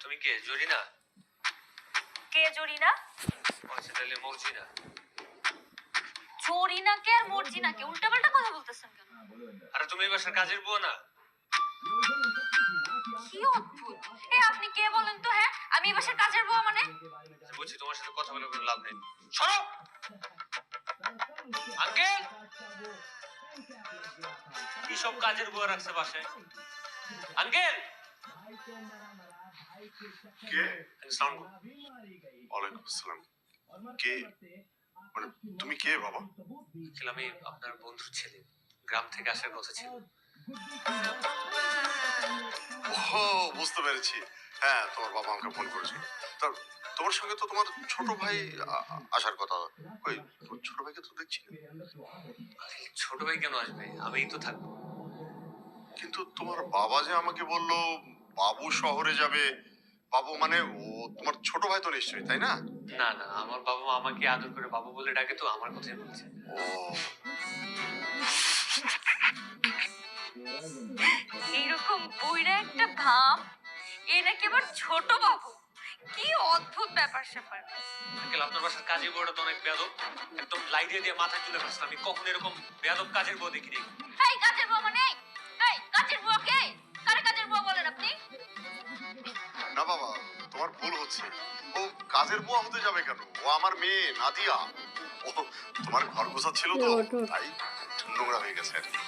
তুমি কে জরিনা? কে জরিনা? আচ্ছা তাহলে মর্জিনা। জরিনাকে আর মর্জিনাকে উল্টাপাল্টা কথা বলতেছেন কেন? আরে তুমি এই বাসার কাজের বুয়া না? কি অদ্ভুত! আপনি কে বলেন তো? হ্যাঁ, আমি এই বাসার কাজের বুয়া মানে? বুঝছি, তোমার সাথে কথা বলে কোনো লাভ নেই। সরো! আঙ্কেল! কি সব কাজের বুয়া রাখছে বাসায়? আঙ্কেল! কে? আসসালামু ওয়ালাইকুম আসসালাম। কে? মানে তুমি কে বাবা? আঙ্কেল, আমি আপনার বন্ধুর ছেলে, গ্রাম থেকে আসার কথা ছিল। ও বুঝতে পেরেছি। হ্যাঁ, তোমার বাবা আমাকে ফোন করেছিল। তা তোমার সঙ্গে তো তোমার ছোট ভাই আসার কথা। কই তোমার ছোট ভাইকে তো দেখছি না। ছোট ভাই কেন আসবে? আমিই তো থাকবো। কিন্তু তোমার বাবা যে আমাকে বলল বাবু শহরে যাবে। বাবু মানে ও তোমার ছোট ভাই তো নিশ্চয়ই, তাই না? না না, আমার বাবা মা আমাকে আদর করে বাবু বলে ডাকে, তো আমার কথাই বলছে। ও এইরকম বইরা একটা ভাব, এ নাকি আবার ছোট বাবু। কি অদ্ভুত ব্যাপার স্যাপার। আঙ্কেল, আপনার বাসার কাজের বউটা তো অনেক বেয়াদব, একদম লাই দিয়ে মাথায় তুলে ফেলছেন। আমি কখন এরকম বেয়াদব কাজের বউ দেখিনি। এই কাজের বুয়া মানে? এই কাজের বুয়া কে? কারে কাজের বুয়া বলেন আপনি? না বাবা, তোমার ভুল হচ্ছে। ও কাজের বুয়া হতে যাবে কেন? ও আমার মেয়ে নাদিয়া। ও তোমার ঘর গোছাচ্ছিল তো, তাই নোংরা হয়ে গেছে আর কি।